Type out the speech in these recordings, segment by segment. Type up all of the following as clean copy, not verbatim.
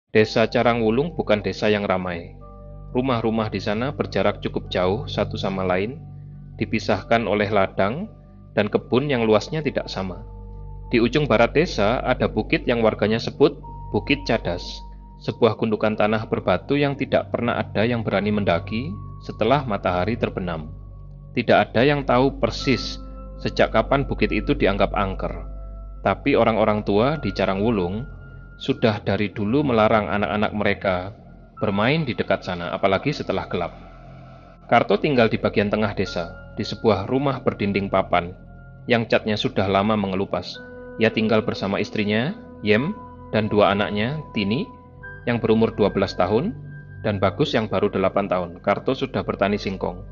Desa Carangwulung bukan desa yang ramai. Rumah-rumah di sana berjarak cukup jauh satu sama lain, dipisahkan oleh ladang dan kebun yang luasnya tidak sama. Di ujung barat desa ada bukit yang warganya sebut Bukit Cadas, sebuah gundukan tanah berbatu yang tidak pernah ada yang berani mendaki setelah matahari terbenam. Tidak ada yang tahu persis sejak kapan bukit itu dianggap angker, tapi orang-orang tua di Carangwulung sudah dari dulu melarang anak-anak mereka bermain di dekat sana, apalagi setelah gelap. Karto tinggal di bagian tengah desa, di sebuah rumah berdinding papan, yang catnya sudah lama mengelupas. Ia tinggal bersama istrinya, Yem, dan dua anaknya, Tini, yang berumur 12 tahun, dan Bagus yang baru 8 tahun. Karto sudah bertani singkong.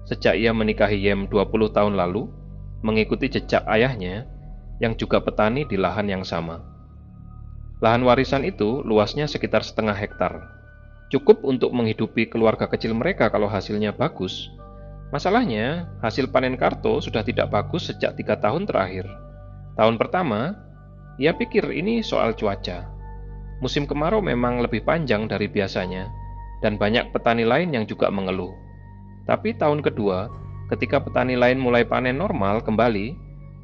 Sejak ia menikahi Yem 20 tahun lalu, mengikuti jejak ayahnya, yang juga petani di lahan yang sama. Lahan warisan itu luasnya sekitar setengah hektar. Cukup untuk menghidupi keluarga kecil mereka kalau hasilnya bagus. Masalahnya, hasil panen Karto sudah tidak bagus sejak 3 tahun terakhir. Tahun pertama, ia pikir ini soal cuaca. Musim kemarau memang lebih panjang dari biasanya, dan banyak petani lain yang juga mengeluh. Tapi tahun kedua, ketika petani lain mulai panen normal kembali,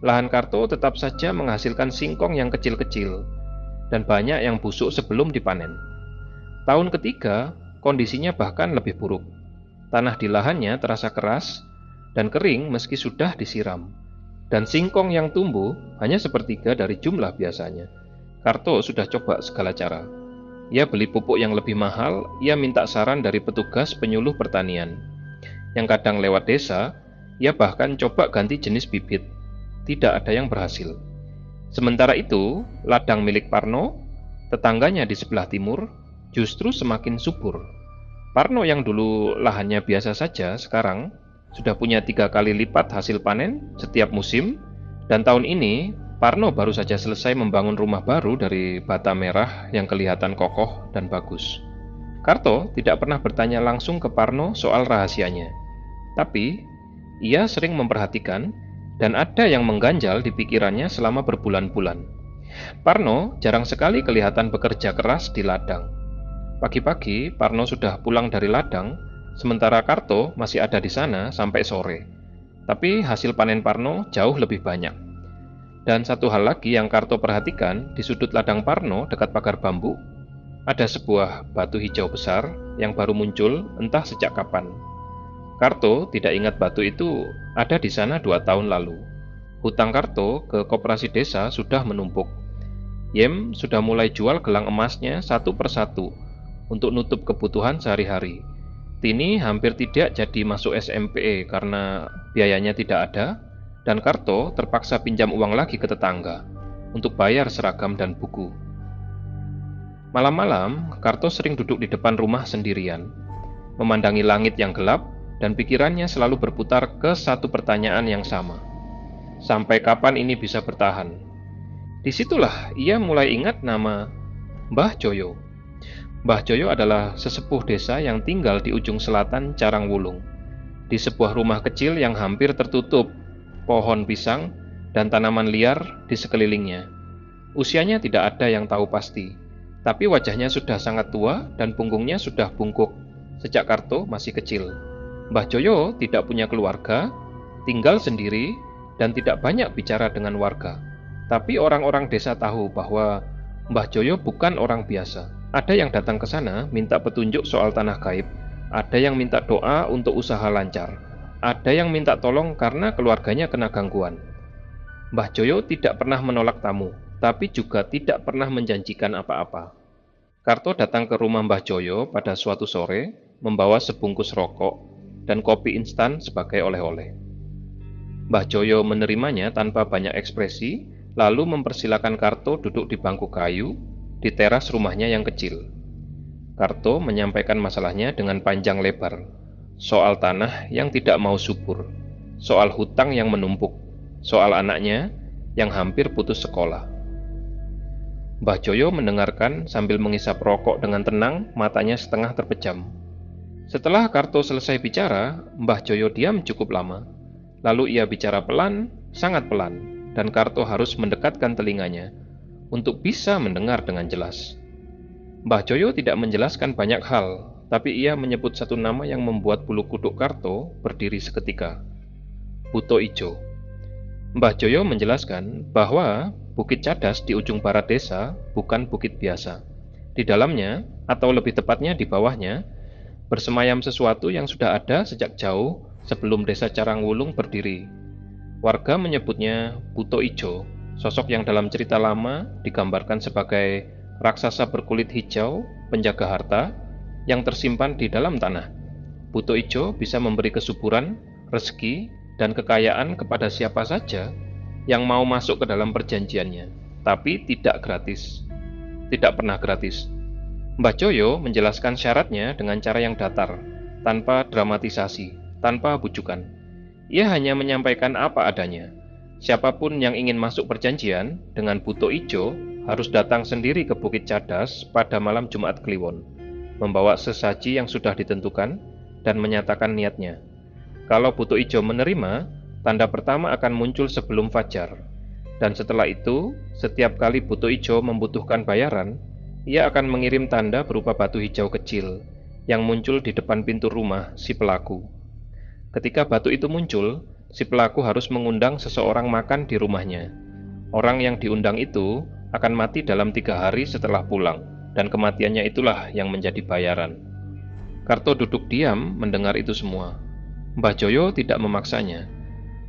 lahan Karto tetap saja menghasilkan singkong yang kecil-kecil, dan banyak yang busuk sebelum dipanen. Tahun ketiga, kondisinya bahkan lebih buruk. Tanah di lahannya terasa keras dan kering meski sudah disiram. Dan singkong yang tumbuh hanya sepertiga dari jumlah biasanya. Karto sudah coba segala cara. Ia beli pupuk yang lebih mahal, ia minta saran dari petugas penyuluh pertanian. Yang kadang lewat desa, ia bahkan coba ganti jenis bibit. Tidak ada yang berhasil. Sementara itu, ladang milik Parno, tetangganya di sebelah timur, justru semakin subur. Parno yang dulu lahannya biasa saja, sekarang sudah punya 3 kali lipat hasil panen setiap musim, dan tahun ini Parno baru saja selesai membangun rumah baru dari bata merah yang kelihatan kokoh dan bagus. Karto tidak pernah bertanya langsung ke Parno soal rahasianya, tapi ia sering memperhatikan dan ada yang mengganjal di pikirannya selama berbulan-bulan. Parno jarang sekali kelihatan bekerja keras di ladang. Pagi-pagi, Parno sudah pulang dari ladang, sementara Karto masih ada di sana sampai sore. Tapi hasil panen Parno jauh lebih banyak. Dan satu hal lagi yang Karto perhatikan, di sudut ladang Parno dekat pagar bambu, ada sebuah batu hijau besar yang baru muncul entah sejak kapan. Karto tidak ingat batu itu ada di sana 2 tahun lalu. Hutang Karto ke koperasi desa sudah menumpuk. Yem sudah mulai jual gelang emasnya satu persatu untuk nutup kebutuhan sehari-hari. Tini hampir tidak jadi masuk SMP karena biayanya tidak ada, dan Karto terpaksa pinjam uang lagi ke tetangga untuk bayar seragam dan buku. Malam-malam, Karto sering duduk di depan rumah sendirian, memandangi langit yang gelap, dan pikirannya selalu berputar ke satu pertanyaan yang sama. Sampai kapan ini bisa bertahan? Disitulah ia mulai ingat nama Mbah Joyo. Mbah Joyo adalah sesepuh desa yang tinggal di ujung selatan Carangwulung, di sebuah rumah kecil yang hampir tertutup pohon pisang dan tanaman liar di sekelilingnya. Usianya tidak ada yang tahu pasti, tapi wajahnya sudah sangat tua dan punggungnya sudah bungkuk sejak Karto masih kecil. Mbah Joyo tidak punya keluarga, tinggal sendiri, dan tidak banyak bicara dengan warga. Tapi orang-orang desa tahu bahwa Mbah Joyo bukan orang biasa. Ada yang datang ke sana minta petunjuk soal tanah gaib, ada yang minta doa untuk usaha lancar, ada yang minta tolong karena keluarganya kena gangguan. Mbah Joyo tidak pernah menolak tamu, tapi juga tidak pernah menjanjikan apa-apa. Karto datang ke rumah Mbah Joyo pada suatu sore, membawa sebungkus rokok dan kopi instan sebagai oleh-oleh. Mbah Joyo menerimanya tanpa banyak ekspresi, lalu mempersilakan Karto duduk di bangku kayu di teras rumahnya yang kecil. Karto menyampaikan masalahnya dengan panjang lebar, soal tanah yang tidak mau subur, soal hutang yang menumpuk, soal anaknya yang hampir putus sekolah. Mbah Joyo mendengarkan sambil mengisap rokok dengan tenang, matanya setengah terpejam. Setelah Karto selesai bicara, Mbah Joyo diam cukup lama. Lalu ia bicara pelan, sangat pelan, dan Karto harus mendekatkan telinganya untuk bisa mendengar dengan jelas. Mbah Joyo tidak menjelaskan banyak hal, tapi ia menyebut satu nama yang membuat bulu kuduk Karto berdiri seketika. Buto Ijo. Mbah Joyo menjelaskan bahwa Bukit Cadas di ujung barat desa bukan bukit biasa. Di dalamnya, atau lebih tepatnya di bawahnya, bersemayam sesuatu yang sudah ada sejak jauh sebelum desa Carangwulung berdiri. Warga menyebutnya Buto Ijo, sosok yang dalam cerita lama digambarkan sebagai raksasa berkulit hijau, penjaga harta, yang tersimpan di dalam tanah. Buto Ijo bisa memberi kesuburan, rezeki, dan kekayaan kepada siapa saja yang mau masuk ke dalam perjanjiannya, tapi tidak gratis. Tidak pernah gratis. Mbah Joyo menjelaskan syaratnya dengan cara yang datar, tanpa dramatisasi, tanpa bujukan. Ia hanya menyampaikan apa adanya. Siapapun yang ingin masuk perjanjian dengan Buto Ijo harus datang sendiri ke Bukit Cadas pada malam Jumat Kliwon, membawa sesaji yang sudah ditentukan dan menyatakan niatnya. Kalau Buto Ijo menerima, tanda pertama akan muncul sebelum fajar. Dan setelah itu, setiap kali Buto Ijo membutuhkan bayaran, ia akan mengirim tanda berupa batu hijau kecil yang muncul di depan pintu rumah si pelaku. Ketika batu itu muncul, si pelaku harus mengundang seseorang makan di rumahnya. Orang yang diundang itu akan mati dalam 3 hari setelah pulang, dan kematiannya itulah yang menjadi bayaran. Karto duduk diam mendengar itu semua. Mbah Joyo tidak memaksanya.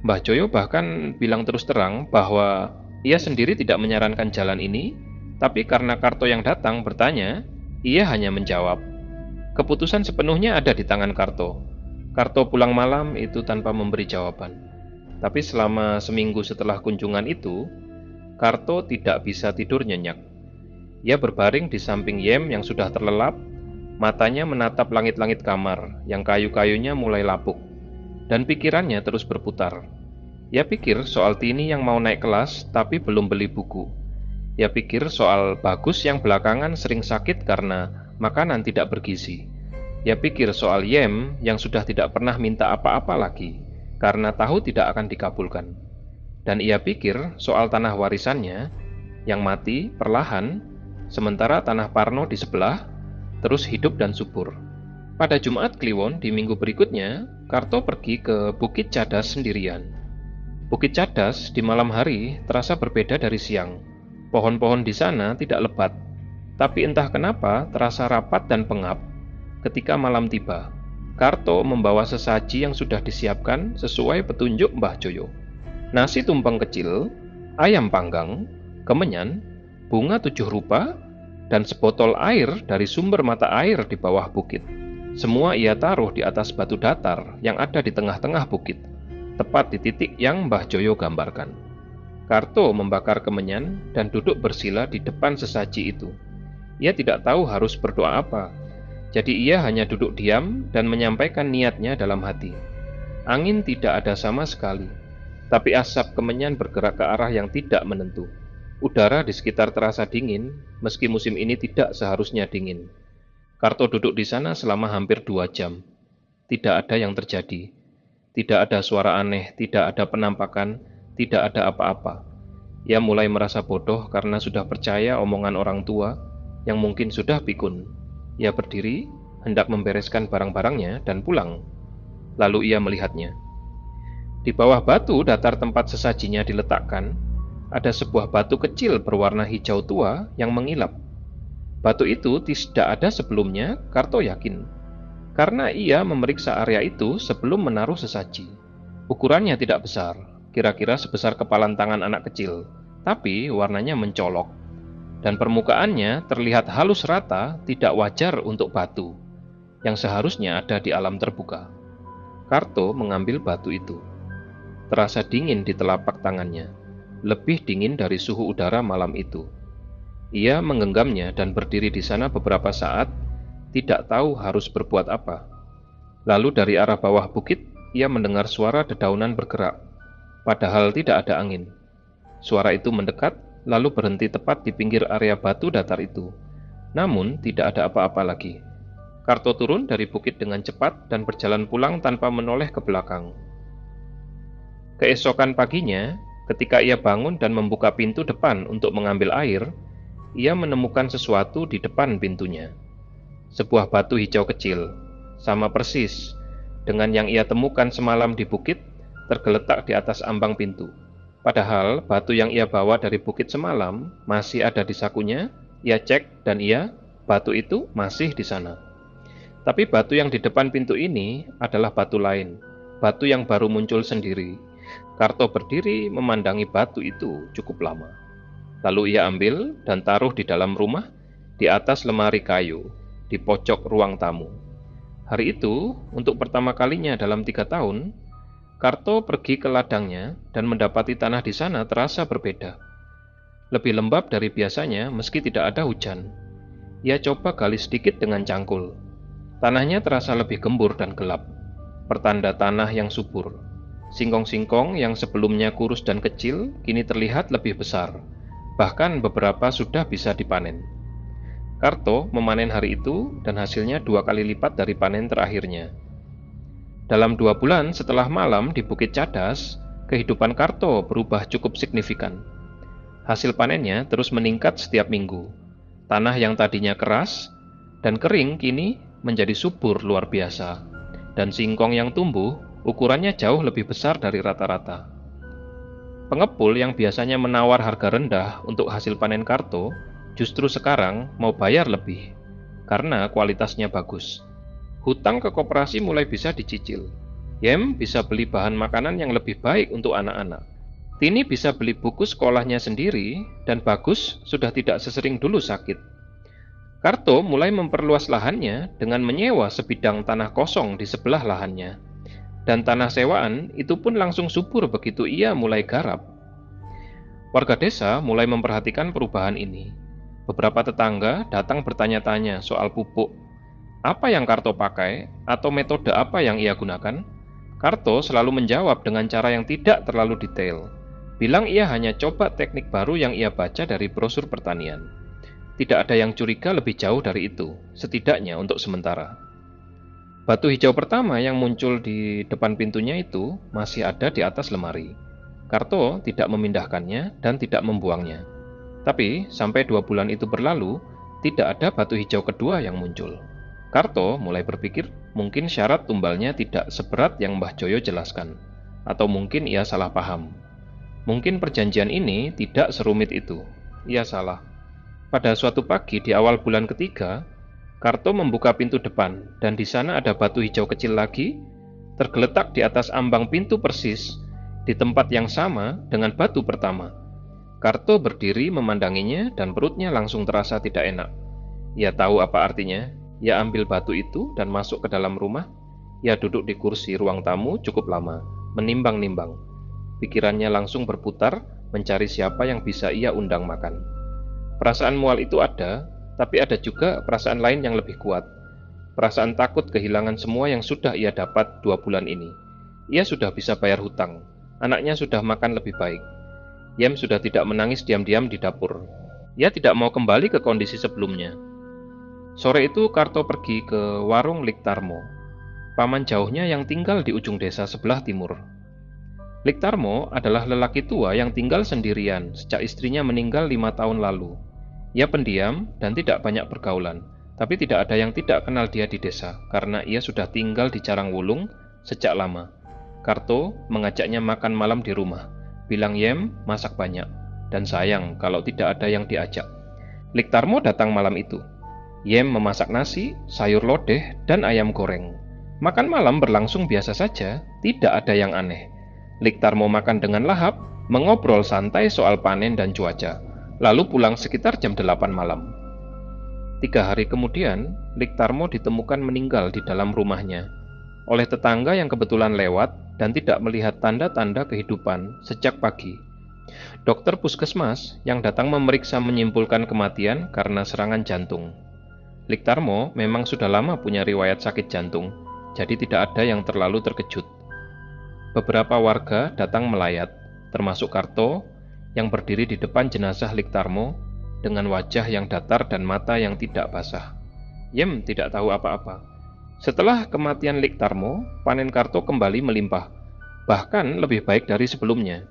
Mbah Joyo bahkan bilang terus terang bahwa ia sendiri tidak menyarankan jalan ini, tapi karena Karto yang datang bertanya, ia hanya menjawab. Keputusan sepenuhnya ada di tangan Karto. Karto pulang malam itu tanpa memberi jawaban. Tapi selama seminggu setelah kunjungan itu, Karto tidak bisa tidur nyenyak. Ia berbaring di samping Yem yang sudah terlelap, matanya menatap langit-langit kamar yang kayu-kayunya mulai lapuk, dan pikirannya terus berputar. Ia pikir soal Tini yang mau naik kelas tapi belum beli buku. Ia pikir soal Bagus yang belakangan sering sakit karena makanan tidak bergizi. Ia pikir soal Yem yang sudah tidak pernah minta apa-apa lagi karena tahu tidak akan dikabulkan. Dan ia pikir soal tanah warisannya yang mati perlahan, sementara tanah Parno di sebelah terus hidup dan subur. Pada Jumat Kliwon di minggu berikutnya, Karto pergi ke Bukit Cadas sendirian. Bukit Cadas di malam hari terasa berbeda dari siang. Pohon-pohon di sana tidak lebat, tapi entah kenapa terasa rapat dan pengap. Ketika malam tiba, Karto membawa sesaji yang sudah disiapkan sesuai petunjuk Mbah Joyo. Nasi tumpeng kecil, ayam panggang, kemenyan, bunga 7 rupa, dan sebotol air dari sumber mata air di bawah bukit. Semua ia taruh di atas batu datar yang ada di tengah-tengah bukit, tepat di titik yang Mbah Joyo gambarkan. Karto membakar kemenyan dan duduk bersila di depan sesaji itu. Ia tidak tahu harus berdoa apa. Jadi ia hanya duduk diam dan menyampaikan niatnya dalam hati. Angin tidak ada sama sekali, tapi asap kemenyan bergerak ke arah yang tidak menentu. Udara di sekitar terasa dingin, meski musim ini tidak seharusnya dingin. Karto duduk di sana selama hampir 2 jam. Tidak ada yang terjadi. Tidak ada suara aneh, tidak ada penampakan, tidak ada apa-apa. Ia mulai merasa bodoh karena sudah percaya omongan orang tua yang mungkin sudah pikun. Ia berdiri, hendak membereskan barang-barangnya dan pulang. Lalu ia melihatnya. Di bawah batu datar tempat sesajinya diletakkan, ada sebuah batu kecil berwarna hijau tua yang mengilap. Batu itu tidak ada sebelumnya, Karto yakin. Karena ia memeriksa area itu sebelum menaruh sesaji. Ukurannya tidak besar, kira-kira sebesar kepalan tangan anak kecil, tapi warnanya mencolok. Dan permukaannya terlihat halus rata, tidak wajar untuk batu, yang seharusnya ada di alam terbuka. Karto mengambil batu itu. Terasa dingin di telapak tangannya, lebih dingin dari suhu udara malam itu. Ia menggenggamnya dan berdiri di sana beberapa saat, tidak tahu harus berbuat apa. Lalu dari arah bawah bukit, ia mendengar suara dedaunan bergerak, padahal tidak ada angin. Suara itu mendekat, lalu berhenti tepat di pinggir area batu datar itu. Namun, tidak ada apa-apa lagi. Karto turun dari bukit dengan cepat dan berjalan pulang tanpa menoleh ke belakang. Keesokan paginya, ketika ia bangun dan membuka pintu depan untuk mengambil air, ia menemukan sesuatu di depan pintunya. Sebuah batu hijau kecil, sama persis dengan yang ia temukan semalam di bukit, tergeletak di atas ambang pintu. Padahal batu yang ia bawa dari bukit semalam masih ada di sakunya. Ia cek dan batu itu masih di sana. Tapi batu yang di depan pintu ini adalah batu lain, batu yang baru muncul sendiri. Karto berdiri memandangi batu itu cukup lama. Lalu ia ambil dan taruh di dalam rumah, di atas lemari kayu, di pojok ruang tamu. Hari itu, untuk pertama kalinya dalam 3 tahun, Karto pergi ke ladangnya dan mendapati tanah di sana terasa berbeda. Lebih lembab dari biasanya meski tidak ada hujan. Ia coba gali sedikit dengan cangkul. Tanahnya terasa lebih gembur dan gelap, pertanda tanah yang subur. Singkong-singkong yang sebelumnya kurus dan kecil kini terlihat lebih besar, bahkan beberapa sudah bisa dipanen. Karto memanen hari itu dan hasilnya 2 kali lipat dari panen terakhirnya. Dalam 2 bulan setelah malam di Bukit Cadas, kehidupan Karto berubah cukup signifikan. Hasil panennya terus meningkat setiap minggu. Tanah yang tadinya keras dan kering kini menjadi subur luar biasa, dan singkong yang tumbuh ukurannya jauh lebih besar dari rata-rata. Pengepul yang biasanya menawar harga rendah untuk hasil panen Karto, justru sekarang mau bayar lebih, karena kualitasnya bagus. Hutang ke koperasi mulai bisa dicicil. Yem bisa beli bahan makanan yang lebih baik untuk anak-anak. Tini bisa beli buku sekolahnya sendiri, dan Bagus sudah tidak sesering dulu sakit. Karto mulai memperluas lahannya dengan menyewa sebidang tanah kosong di sebelah lahannya. Dan tanah sewaan itu pun langsung subur begitu ia mulai garap. Warga desa mulai memperhatikan perubahan ini. Beberapa tetangga datang bertanya-tanya soal pupuk. Apa yang Karto pakai atau metode apa yang ia gunakan? Karto selalu menjawab dengan cara yang tidak terlalu detail. Bilang ia hanya coba teknik baru yang ia baca dari brosur pertanian. Tidak ada yang curiga lebih jauh dari itu, setidaknya untuk sementara. Batu hijau pertama yang muncul di depan pintunya itu masih ada di atas lemari. Karto tidak memindahkannya dan tidak membuangnya. Tapi sampai 2 bulan itu berlalu, tidak ada batu hijau kedua yang muncul. Karto mulai berpikir mungkin syarat tumbalnya tidak seberat yang Mbah Joyo jelaskan, atau mungkin ia salah paham. Mungkin perjanjian ini tidak serumit itu. Ia salah. Pada suatu pagi di awal bulan ketiga, Karto membuka pintu depan, dan di sana ada batu hijau kecil lagi, tergeletak di atas ambang pintu persis, di tempat yang sama dengan batu pertama. Karto berdiri memandanginya, dan perutnya langsung terasa tidak enak. Ia tahu apa artinya. Ia ambil batu itu dan masuk ke dalam rumah. Ia duduk di kursi ruang tamu cukup lama, menimbang-nimbang. Pikirannya langsung berputar, mencari siapa yang bisa ia undang makan. Perasaan mual itu ada, tapi ada juga perasaan lain yang lebih kuat. Perasaan takut kehilangan semua yang sudah ia dapat 2 bulan ini. Ia sudah bisa bayar hutang. Anaknya sudah makan lebih baik. Yem sudah tidak menangis diam-diam di dapur. Ia tidak mau kembali ke kondisi sebelumnya. Sore itu Karto pergi ke warung Liktarmo, paman jauhnya yang tinggal di ujung desa sebelah timur. Liktarmo adalah lelaki tua yang tinggal sendirian sejak istrinya meninggal 5 tahun lalu. Ia pendiam dan tidak banyak pergaulan, tapi tidak ada yang tidak kenal dia di desa, karena ia sudah tinggal di Carangwulung sejak lama. Karto mengajaknya makan malam di rumah, bilang Yem masak banyak, dan sayang kalau tidak ada yang diajak. Liktarmo datang malam itu. Yem memasak nasi, sayur lodeh, dan ayam goreng. Makan malam berlangsung biasa saja, tidak ada yang aneh. Liktarmo makan dengan lahap, mengobrol santai soal panen dan cuaca. Lalu pulang sekitar jam 8 malam. 3 hari kemudian, Liktarmo ditemukan meninggal di dalam rumahnya oleh tetangga yang kebetulan lewat dan tidak melihat tanda-tanda kehidupan sejak pagi. Dokter puskesmas yang datang memeriksa menyimpulkan kematian karena serangan jantung. Liktarmo memang sudah lama punya riwayat sakit jantung, jadi tidak ada yang terlalu terkejut. Beberapa warga datang melayat, termasuk Karto, yang berdiri di depan jenazah Liktarmo dengan wajah yang datar dan mata yang tidak basah. Yem tidak tahu apa-apa. Setelah kematian Liktarmo, panen Karto kembali melimpah, bahkan lebih baik dari sebelumnya.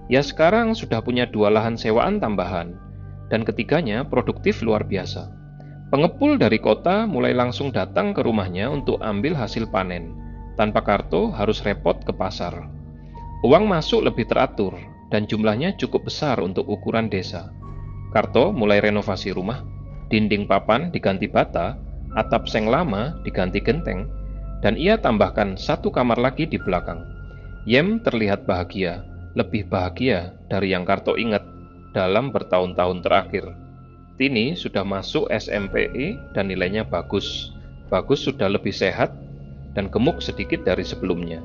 Ia sekarang sudah punya 2 lahan sewaan tambahan. dan ketiganya produktif luar biasa. Pengepul dari kota mulai langsung datang ke rumahnya untuk ambil hasil panen. Tanpa Karto harus repot ke pasar. Uang masuk lebih teratur dan jumlahnya cukup besar untuk ukuran desa. Karto mulai renovasi rumah, dinding papan diganti bata, atap seng lama diganti genteng, dan ia tambahkan satu kamar lagi di belakang. Yem terlihat bahagia, lebih bahagia dari yang Karto ingat dalam bertahun-tahun terakhir. Tini sudah masuk SMPI dan nilainya bagus. Bagus sudah lebih sehat dan gemuk sedikit dari sebelumnya.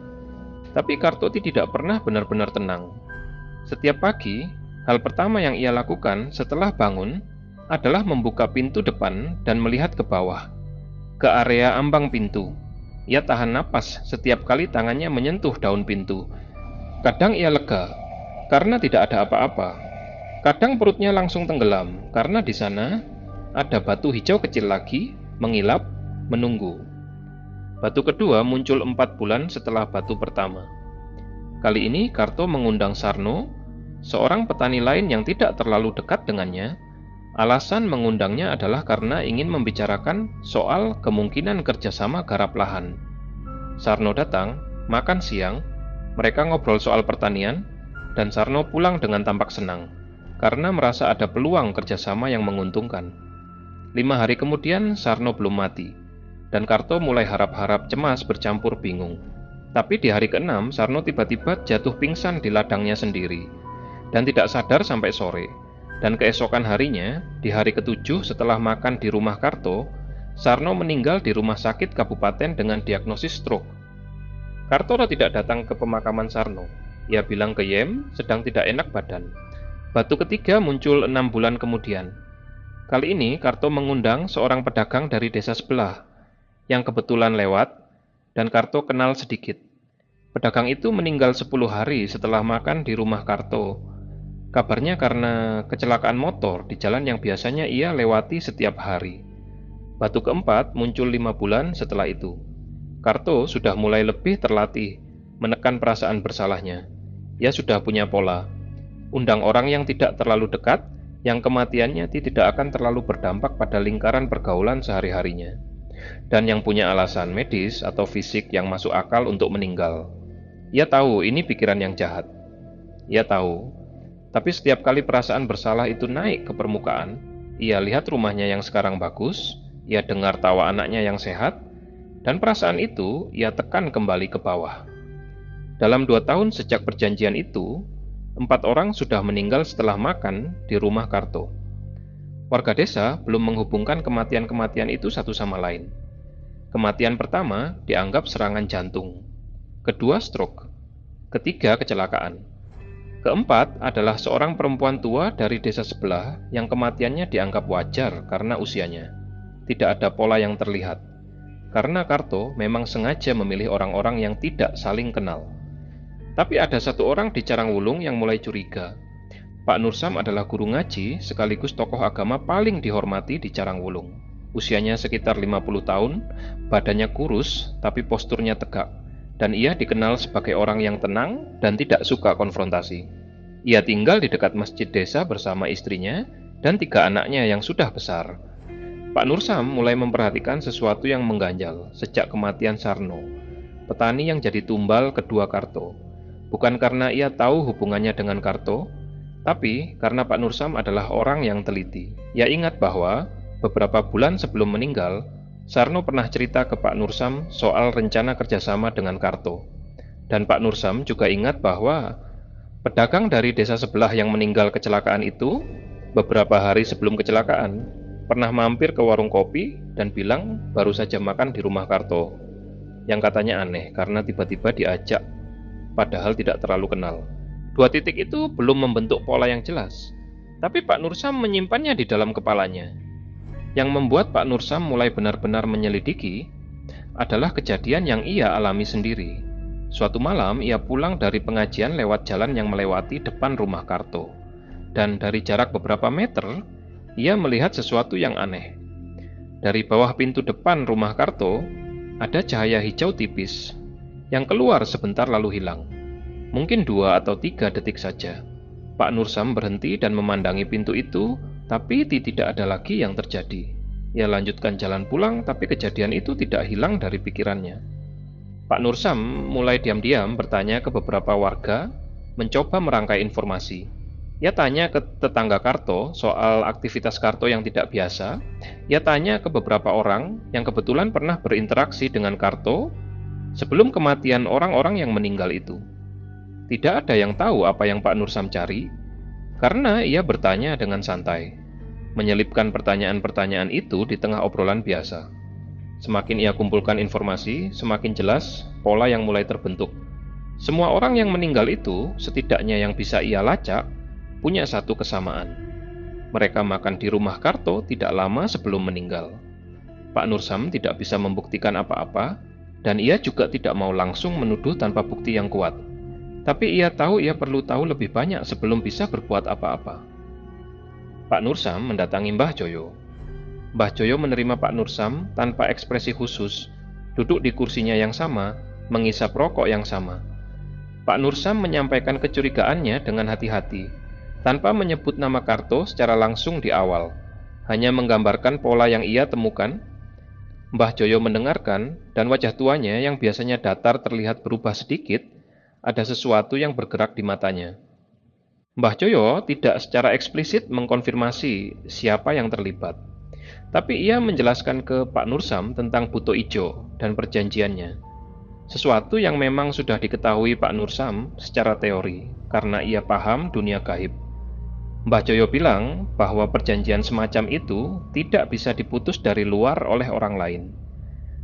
Tapi Kartoti tidak pernah benar-benar tenang. Setiap pagi, hal pertama yang ia lakukan setelah bangun adalah membuka pintu depan dan melihat ke bawah, ke area ambang pintu. Ia tahan napas setiap kali tangannya menyentuh daun pintu. Kadang ia lega, karena tidak ada apa-apa. Kadang perutnya langsung tenggelam, karena di sana ada batu hijau kecil lagi, mengilap, menunggu. Batu kedua muncul 4 bulan setelah batu pertama. Kali ini Karto mengundang Sarno, seorang petani lain yang tidak terlalu dekat dengannya. Alasan mengundangnya adalah karena ingin membicarakan soal kemungkinan kerjasama garap lahan. Sarno datang, makan siang, mereka ngobrol soal pertanian, dan Sarno pulang dengan tampak senang, karena merasa ada peluang kerjasama yang menguntungkan. 5 hari kemudian Sarno belum mati, dan Karto mulai harap-harap cemas bercampur bingung. Tapi di hari ke-6, Sarno tiba-tiba jatuh pingsan di ladangnya sendiri, dan tidak sadar sampai sore. Dan keesokan harinya, di hari ke-7 setelah makan di rumah Karto, Sarno meninggal di rumah sakit kabupaten dengan diagnosis stroke. Karto tidak datang ke pemakaman Sarno. Ia bilang ke Yem sedang tidak enak badan. Batu ketiga muncul 6 bulan kemudian. Kali ini Karto mengundang seorang pedagang dari desa sebelah yang kebetulan lewat, dan Karto kenal sedikit. Pedagang itu meninggal 10 hari setelah makan di rumah Karto. Kabarnya karena kecelakaan motor di jalan yang biasanya ia lewati setiap hari. Batu keempat muncul 5 bulan setelah itu. Karto sudah mulai lebih terlatih menekan perasaan bersalahnya. Ia sudah punya pola. Undang orang yang tidak terlalu dekat, yang kematiannya tidak akan terlalu berdampak pada lingkaran pergaulan sehari-harinya. Dan yang punya alasan medis atau fisik yang masuk akal untuk meninggal. Ia tahu ini pikiran yang jahat. Ia tahu. Tapi setiap kali perasaan bersalah itu naik ke permukaan, ia lihat rumahnya yang sekarang bagus, ia dengar tawa anaknya yang sehat, dan perasaan itu ia tekan kembali ke bawah. Dalam 2 tahun sejak perjanjian itu, 4 orang sudah meninggal setelah makan di rumah Karto. Warga desa belum menghubungkan kematian-kematian itu satu sama lain. Kematian pertama dianggap serangan jantung, kedua stroke, ketiga kecelakaan. Keempat adalah seorang perempuan tua dari desa sebelah yang kematiannya dianggap wajar karena usianya. Tidak ada pola yang terlihat, karena Karto memang sengaja memilih orang-orang yang tidak saling kenal. Tapi ada satu orang di Carangwulung yang mulai curiga. Pak Nursam adalah guru ngaji sekaligus tokoh agama paling dihormati di Carangwulung. Usianya sekitar 50 tahun, badannya kurus tapi posturnya tegak, dan ia dikenal sebagai orang yang tenang dan tidak suka konfrontasi. Ia tinggal di dekat masjid desa bersama istrinya dan 3 anaknya yang sudah besar. Pak Nursam mulai memperhatikan sesuatu yang mengganjal sejak kematian Sarno, petani yang jadi tumbal kedua Karto. Bukan karena ia tahu hubungannya dengan Karto, tapi karena Pak Nursam adalah orang yang teliti. Ia ingat bahwa beberapa bulan sebelum meninggal, Sarno pernah cerita ke Pak Nursam soal rencana kerjasama dengan Karto. Dan Pak Nursam juga ingat bahwa pedagang dari desa sebelah yang meninggal kecelakaan itu, beberapa hari sebelum kecelakaan, pernah mampir ke warung kopi dan bilang baru saja makan di rumah Karto. Yang katanya aneh karena tiba-tiba diajak, padahal tidak terlalu kenal. 2 titik itu belum membentuk pola yang jelas, tapi Pak Nursam menyimpannya di dalam kepalanya. Yang membuat Pak Nursam mulai benar-benar menyelidiki adalah kejadian yang ia alami sendiri. Suatu malam ia pulang dari pengajian lewat jalan yang melewati depan rumah Karto. Dan dari jarak beberapa meter, ia melihat sesuatu yang aneh. Dari bawah pintu depan rumah Karto, ada cahaya hijau tipis, yang keluar sebentar lalu hilang. Mungkin 2 atau 3 detik saja. Pak Nursam berhenti dan memandangi pintu itu Tapi tidak ada lagi yang terjadi. Ia lanjutkan jalan pulang, tapi kejadian itu tidak hilang dari pikirannya. Pak Nursam mulai diam-diam bertanya ke beberapa warga, mencoba merangkai informasi. Ia tanya ke tetangga Karto soal aktivitas Karto yang tidak biasa. Ia tanya ke beberapa orang yang kebetulan pernah berinteraksi dengan Karto sebelum kematian orang-orang yang meninggal itu. Tidak ada yang tahu apa yang Pak Nursam cari, karena ia bertanya dengan santai, menyelipkan pertanyaan-pertanyaan itu di tengah obrolan biasa. Semakin ia kumpulkan informasi, semakin jelas pola yang mulai terbentuk. Semua orang yang meninggal itu, setidaknya yang bisa ia lacak, punya satu kesamaan. Mereka makan di rumah Karto tidak lama sebelum meninggal. Pak Nursam tidak bisa membuktikan apa-apa, dan ia juga tidak mau langsung menuduh tanpa bukti yang kuat. Tapi ia tahu ia perlu tahu lebih banyak sebelum bisa berbuat apa-apa. Pak Nursam mendatangi Mbah Joyo. Mbah Joyo menerima Pak Nursam tanpa ekspresi khusus, duduk di kursinya yang sama, mengisap rokok yang sama. Pak Nursam menyampaikan kecurigaannya dengan hati-hati, tanpa menyebut nama Karto secara langsung di awal, hanya menggambarkan pola yang ia temukan. Mbah Joyo mendengarkan, dan wajah tuanya yang biasanya datar terlihat berubah sedikit. Ada sesuatu yang bergerak di matanya. Mbah Joyo tidak secara eksplisit mengkonfirmasi siapa yang terlibat, tapi ia menjelaskan ke Pak Nursam tentang Buto Ijo dan perjanjiannya. Sesuatu yang memang sudah diketahui Pak Nursam secara teori, karena ia paham dunia gaib. Mbah Joyo bilang bahwa perjanjian semacam itu tidak bisa diputus dari luar oleh orang lain.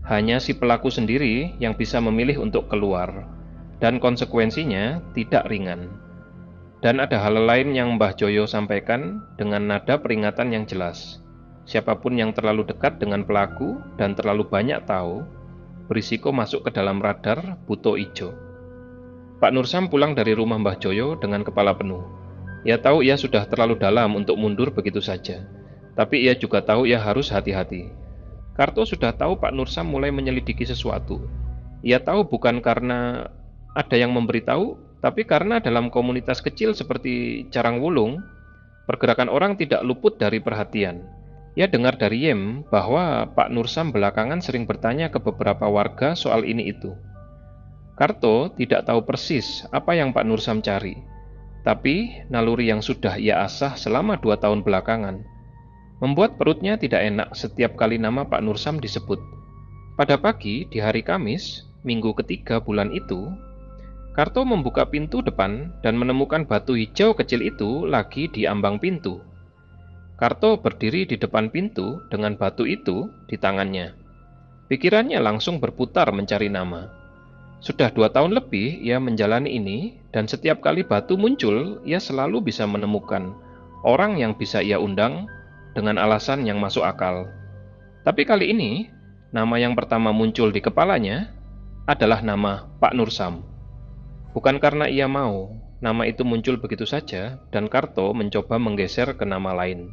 Hanya si pelaku sendiri yang bisa memilih untuk keluar, dan konsekuensinya tidak ringan. Dan ada hal lain yang Mbah Joyo sampaikan dengan nada peringatan yang jelas. Siapapun yang terlalu dekat dengan pelaku dan terlalu banyak tahu, berisiko masuk ke dalam radar Buto Ijo. Pak Nursam pulang dari rumah Mbah Joyo dengan kepala penuh. Ia tahu ia sudah terlalu dalam untuk mundur begitu saja, tapi ia juga tahu ia harus hati-hati. Karto sudah tahu Pak Nursam mulai menyelidiki sesuatu. Ia tahu bukan karena ada yang memberitahu, tapi karena dalam komunitas kecil seperti Carangwulung, pergerakan orang tidak luput dari perhatian. Ia dengar dari Yem bahwa Pak Nursam belakangan sering bertanya ke beberapa warga soal ini itu. Karto tidak tahu persis apa yang Pak Nursam cari, tapi naluri yang sudah ia asah selama 2 tahun belakangan membuat perutnya tidak enak setiap kali nama Pak Nursam disebut. Pada pagi di hari Kamis, minggu ketiga bulan itu, Karto membuka pintu depan dan menemukan batu hijau kecil itu lagi di ambang pintu. Karto berdiri di depan pintu dengan batu itu di tangannya. Pikirannya langsung berputar mencari nama. Sudah 2 tahun lebih ia menjalani ini, dan setiap kali batu muncul, ia selalu bisa menemukan orang yang bisa ia undang dengan alasan yang masuk akal. Tapi kali ini, nama yang pertama muncul di kepalanya adalah nama Pak Nursam. Bukan karena ia mau, nama itu muncul begitu saja dan Karto mencoba menggeser ke nama lain.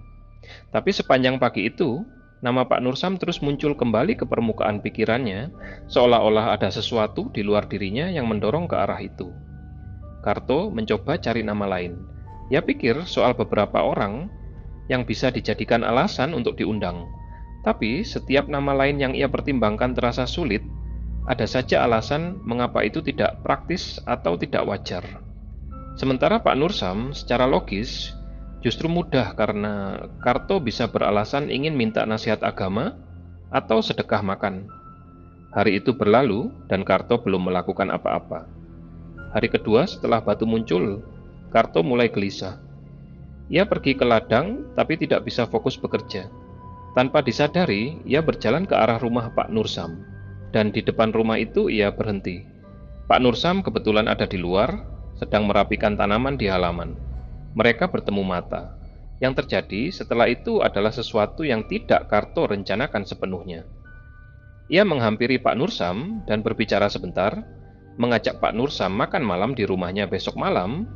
Tapi sepanjang pagi itu, nama Pak Nursam terus muncul kembali ke permukaan pikirannya, seolah-olah ada sesuatu di luar dirinya yang mendorong ke arah itu. Karto mencoba cari nama lain. Ia pikir soal beberapa orang yang bisa dijadikan alasan untuk diundang. Tapi setiap nama lain yang ia pertimbangkan terasa sulit. Ada saja alasan mengapa itu tidak praktis atau tidak wajar. Sementara Pak Nursam secara logis justru mudah karena Karto bisa beralasan ingin minta nasihat agama atau sedekah makan. Hari itu berlalu dan Karto belum melakukan apa-apa. Hari kedua setelah batu muncul, Karto mulai gelisah. Ia pergi ke ladang tapi tidak bisa fokus bekerja. Tanpa disadari, ia berjalan ke arah rumah Pak Nursam. Dan di depan rumah itu ia berhenti. Pak Nursam kebetulan ada di luar, sedang merapikan tanaman di halaman. Mereka bertemu mata. Yang terjadi setelah itu adalah sesuatu yang tidak Karto rencanakan sepenuhnya. Ia menghampiri Pak Nursam dan berbicara sebentar, mengajak Pak Nursam makan malam di rumahnya besok malam,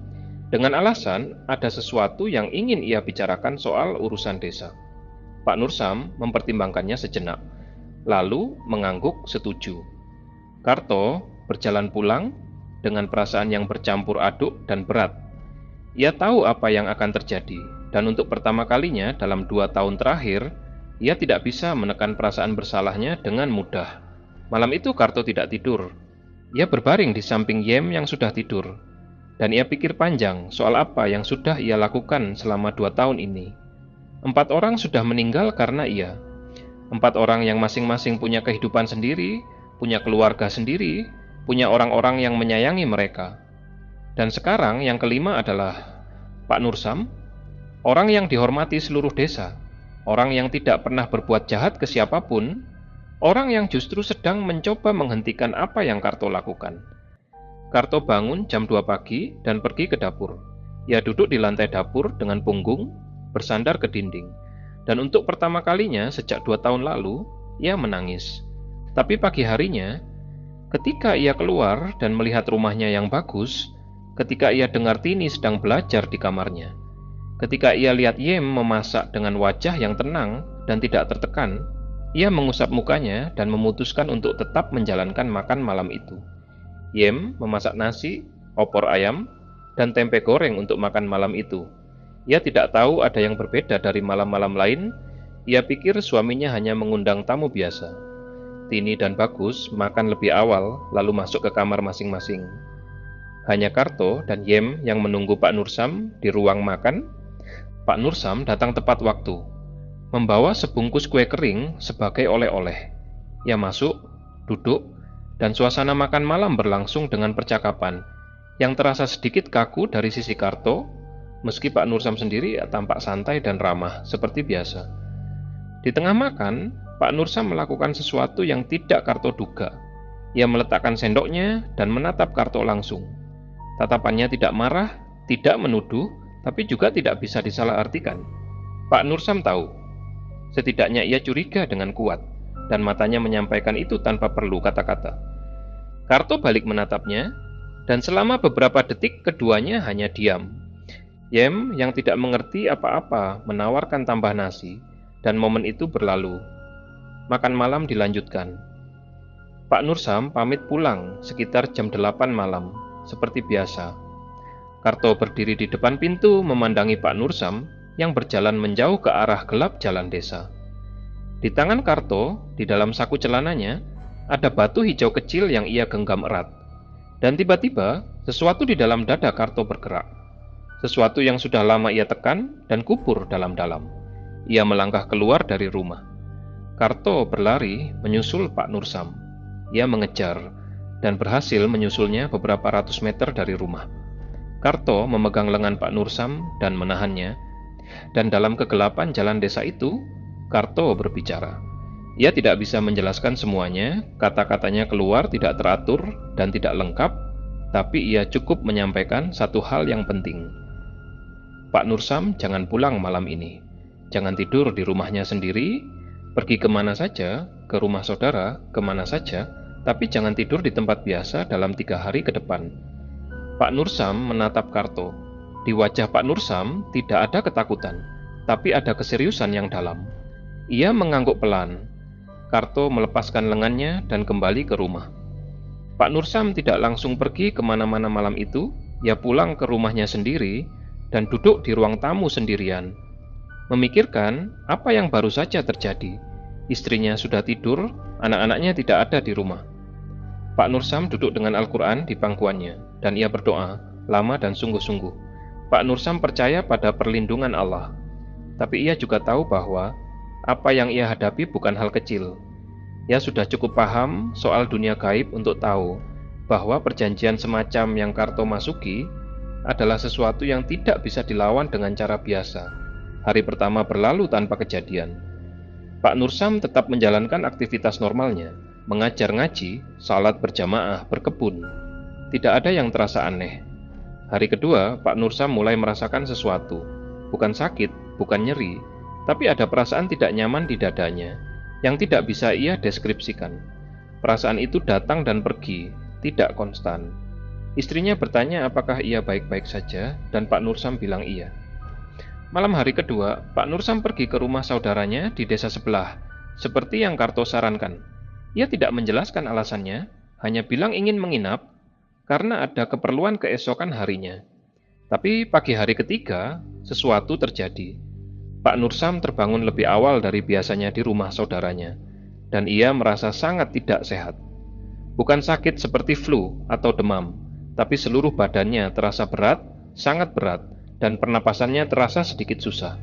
dengan alasan ada sesuatu yang ingin ia bicarakan soal urusan desa. Pak Nursam mempertimbangkannya sejenak, lalu mengangguk setuju. Karto berjalan pulang dengan perasaan yang bercampur aduk dan berat. Ia tahu apa yang akan terjadi, Dan untuk pertama kalinya dalam 2 tahun terakhir, ia tidak bisa menekan perasaan bersalahnya dengan mudah. Malam itu Karto tidak tidur. Ia berbaring di samping Yem yang sudah tidur. Dan ia pikir panjang soal apa yang sudah ia lakukan selama 2 tahun ini. 4 orang sudah meninggal karena ia. 4 orang yang masing-masing punya kehidupan sendiri, punya keluarga sendiri, punya orang-orang yang menyayangi mereka. Dan sekarang yang kelima adalah Pak Nursam, orang yang dihormati seluruh desa, orang yang tidak pernah berbuat jahat ke siapapun, orang yang justru sedang mencoba menghentikan apa yang Karto lakukan. Karto bangun jam 2 pagi dan pergi ke dapur. Ia duduk di lantai dapur dengan punggung, bersandar ke dinding. Dan untuk pertama kalinya sejak 2 tahun lalu, ia menangis. Tapi pagi harinya, ketika ia keluar dan melihat rumahnya yang bagus, ketika ia dengar Tini sedang belajar di kamarnya, ketika ia lihat Yem memasak dengan wajah yang tenang dan tidak tertekan, ia mengusap mukanya dan memutuskan untuk tetap menjalankan makan malam itu. Yem memasak nasi, opor ayam, dan tempe goreng untuk makan malam itu. Ia tidak tahu ada yang berbeda dari malam-malam lain. Ia pikir suaminya hanya mengundang tamu biasa. Tini dan Bagus makan lebih awal lalu masuk ke kamar masing-masing. Hanya Karto dan Yem yang menunggu Pak Nursam di ruang makan. Pak Nursam datang tepat waktu, membawa sebungkus kue kering sebagai oleh-oleh. Ia masuk, duduk, dan suasana makan malam berlangsung dengan percakapan yang terasa sedikit kaku dari sisi Karto, meski Pak Nursam sendiri tampak santai dan ramah seperti biasa. Di tengah makan, Pak Nursam melakukan sesuatu yang tidak Karto duga. Ia meletakkan sendoknya dan menatap Karto langsung. Tatapannya tidak marah, tidak menuduh, tapi juga tidak bisa disalahartikan. Pak Nursam tahu, setidaknya ia curiga dengan kuat, dan matanya menyampaikan itu tanpa perlu kata-kata. Karto balik menatapnya, dan selama beberapa detik keduanya hanya diam. Yem yang tidak mengerti apa-apa menawarkan tambah nasi, dan momen itu berlalu. Makan malam dilanjutkan. Pak Nursam pamit pulang sekitar jam 8 malam, seperti biasa. Karto berdiri di depan pintu memandangi Pak Nursam yang berjalan menjauh ke arah gelap jalan desa. Di tangan Karto, di dalam saku celananya, ada batu hijau kecil yang ia genggam erat. Dan tiba-tiba, sesuatu di dalam dada Karto bergerak. Sesuatu yang sudah lama ia tekan dan kubur dalam-dalam. Ia melangkah keluar dari rumah. Karto berlari menyusul Pak Nursam. Ia mengejar dan berhasil menyusulnya beberapa ratus meter dari rumah. Karto memegang lengan Pak Nursam dan menahannya. Dan dalam kegelapan jalan desa itu, Karto berbicara. Ia tidak bisa menjelaskan semuanya, kata-katanya keluar tidak teratur dan tidak lengkap, tapi ia cukup menyampaikan satu hal yang penting. Pak Nursam jangan pulang malam ini. Jangan tidur di rumahnya sendiri, pergi kemana saja, ke rumah saudara, kemana saja, tapi jangan tidur di tempat biasa dalam 3 hari ke depan. Pak Nursam menatap Karto. Di wajah Pak Nursam tidak ada ketakutan, tapi ada keseriusan yang dalam. Ia mengangguk pelan. Karto melepaskan lengannya dan kembali ke rumah. Pak Nursam tidak langsung pergi kemana-mana malam itu. Ia pulang ke rumahnya sendiri dan duduk di ruang tamu sendirian, memikirkan apa yang baru saja terjadi. Istrinya sudah tidur, anak-anaknya tidak ada di rumah. Pak Nursam duduk dengan Al-Quran di pangkuannya, dan ia berdoa, lama dan sungguh-sungguh. Pak Nursam percaya pada perlindungan Allah, tapi ia juga tahu bahwa apa yang ia hadapi bukan hal kecil. Ia sudah cukup paham soal dunia gaib untuk tahu bahwa perjanjian semacam yang Karto masuki adalah sesuatu yang tidak bisa dilawan dengan cara biasa. Hari pertama berlalu tanpa kejadian. Pak Nursam tetap menjalankan aktivitas normalnya, mengajar ngaji, salat berjamaah, berkebun. Tidak ada yang terasa aneh. Hari kedua, Pak Nursam mulai merasakan sesuatu. Bukan sakit, bukan nyeri, tapi ada perasaan tidak nyaman di dadanya, yang tidak bisa ia deskripsikan. Perasaan itu datang dan pergi, tidak konstan. Istrinya bertanya apakah ia baik-baik saja, dan Pak Nursam bilang iya. Malam hari kedua, Pak Nursam pergi ke rumah saudaranya di desa sebelah, seperti yang Karto sarankan. Ia tidak menjelaskan alasannya, hanya bilang ingin menginap, karena ada keperluan keesokan harinya. Tapi pagi hari ketiga, sesuatu terjadi. Pak Nursam terbangun lebih awal dari biasanya di rumah saudaranya, dan ia merasa sangat tidak sehat. Bukan sakit seperti flu atau demam, tapi seluruh badannya terasa berat, sangat berat, dan pernapasannya terasa sedikit susah.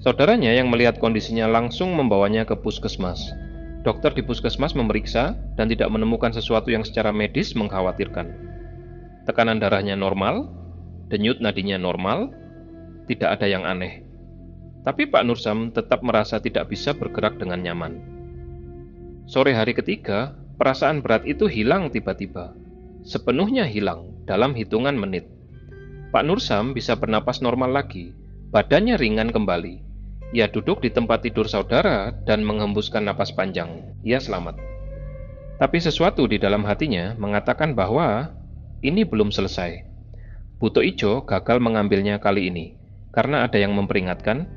Saudaranya yang melihat kondisinya langsung membawanya ke puskesmas. Dokter di puskesmas memeriksa dan tidak menemukan sesuatu yang secara medis mengkhawatirkan. Tekanan darahnya normal, denyut nadinya normal, tidak ada yang aneh. Tapi Pak Nursam tetap merasa tidak bisa bergerak dengan nyaman. Sore hari ketiga, perasaan berat itu hilang tiba-tiba. Sepenuhnya hilang dalam hitungan menit. Pak Nursam bisa bernapas normal lagi, badannya ringan kembali. Ia duduk di tempat tidur saudara dan menghembuskan napas panjang. Ia selamat. Tapi sesuatu di dalam hatinya mengatakan bahwa ini belum selesai. Buto Ijo gagal mengambilnya kali ini, karena ada yang memperingatkan.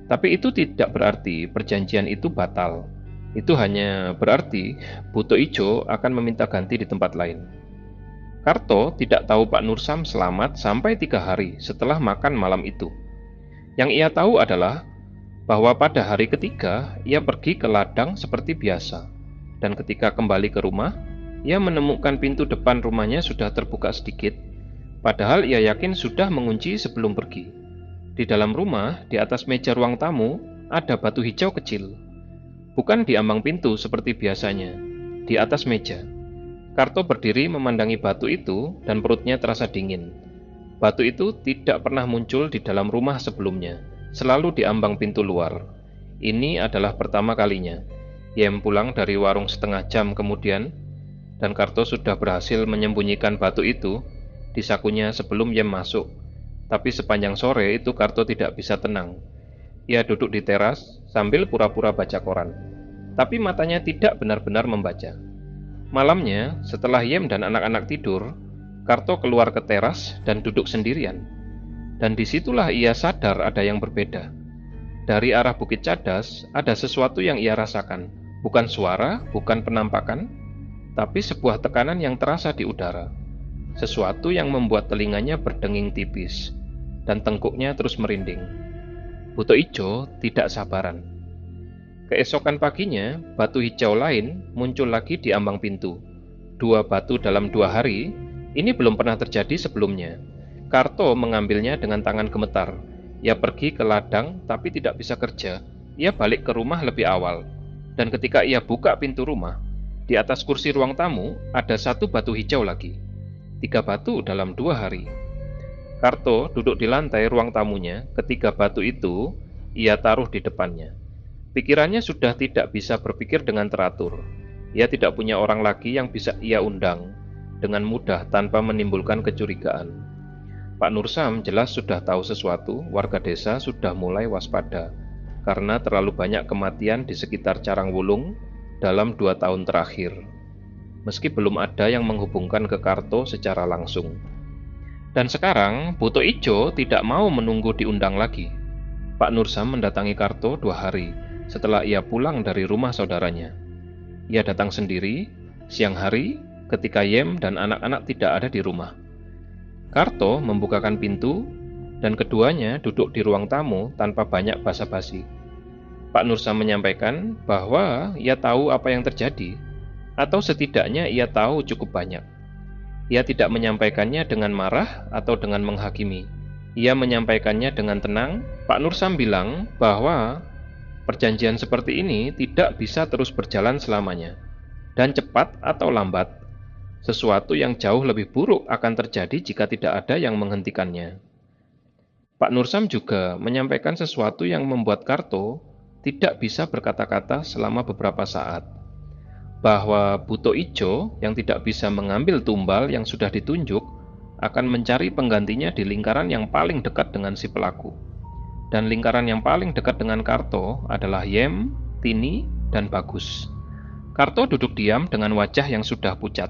Tapi itu tidak berarti perjanjian itu batal. Itu hanya berarti Buto Ijo akan meminta ganti di tempat lain. Karto tidak tahu Pak Nursam selamat sampai 3 hari setelah makan malam itu. Yang ia tahu adalah bahwa pada hari ketiga ia pergi ke ladang seperti biasa, dan ketika kembali ke rumah, ia menemukan pintu depan rumahnya sudah terbuka sedikit, padahal ia yakin sudah mengunci sebelum pergi. Di dalam rumah, di atas meja ruang tamu, ada batu hijau kecil. Bukan di ambang pintu seperti biasanya, di atas meja. Karto berdiri memandangi batu itu dan perutnya terasa dingin. Batu itu tidak pernah muncul di dalam rumah sebelumnya, selalu di ambang pintu luar. Ini adalah pertama kalinya. Yem pulang dari warung setengah jam kemudian, dan Karto sudah berhasil menyembunyikan batu itu di sakunya sebelum Yem masuk. Tapi sepanjang sore itu Karto tidak bisa tenang. Ia duduk di teras sambil pura-pura baca koran. Tapi matanya tidak benar-benar membaca. Malamnya, setelah Yem dan anak-anak tidur, Karto keluar ke teras dan duduk sendirian. Dan disitulah ia sadar ada yang berbeda. Dari arah Bukit Cadas, ada sesuatu yang ia rasakan. Bukan suara, bukan penampakan, tapi sebuah tekanan yang terasa di udara. Sesuatu yang membuat telinganya berdenging tipis, dan tengkuknya terus merinding. Buto Ijo tidak sabaran. Keesokan paginya, batu hijau lain muncul lagi di ambang pintu. 2 batu dalam 2 hari, ini belum pernah terjadi sebelumnya. Karto mengambilnya dengan tangan gemetar. Ia pergi ke ladang tapi tidak bisa kerja. Ia balik ke rumah lebih awal. Dan ketika ia buka pintu rumah, di atas kursi ruang tamu ada 1 batu hijau lagi. 3 batu dalam 2 hari. Karto duduk di lantai ruang tamunya. Ketiga batu itu ia taruh di depannya. Pikirannya sudah tidak bisa berpikir dengan teratur. Ia tidak punya orang lagi yang bisa ia undang dengan mudah tanpa menimbulkan kecurigaan. Pak Nursam jelas sudah tahu sesuatu. Warga desa sudah mulai waspada karena terlalu banyak kematian di sekitar Carangwulung dalam 2 tahun terakhir. Meski belum ada yang menghubungkan ke Karto secara langsung. Dan sekarang Buto Ijo tidak mau menunggu diundang lagi. Pak Nursam mendatangi Karto 2 hari setelah ia pulang dari rumah saudaranya. Ia datang sendiri siang hari ketika Yem dan anak-anak tidak ada di rumah. Karto membukakan pintu dan keduanya duduk di ruang tamu tanpa banyak basa-basi. Pak Nursam menyampaikan bahwa ia tahu apa yang terjadi, atau setidaknya ia tahu cukup banyak. Ia tidak menyampaikannya dengan marah atau dengan menghakimi. Ia menyampaikannya dengan tenang. Pak Nursam bilang bahwa perjanjian seperti ini tidak bisa terus berjalan selamanya, dan cepat atau lambat, sesuatu yang jauh lebih buruk akan terjadi jika tidak ada yang menghentikannya. Pak Nursam juga menyampaikan sesuatu yang membuat Karto tidak bisa berkata-kata selama beberapa saat. Bahwa Buto Ijo yang tidak bisa mengambil tumbal yang sudah ditunjuk akan mencari penggantinya di lingkaran yang paling dekat dengan si pelaku. Dan lingkaran yang paling dekat dengan Karto adalah Yem, Tini, dan Bagus. Karto duduk diam dengan wajah yang sudah pucat.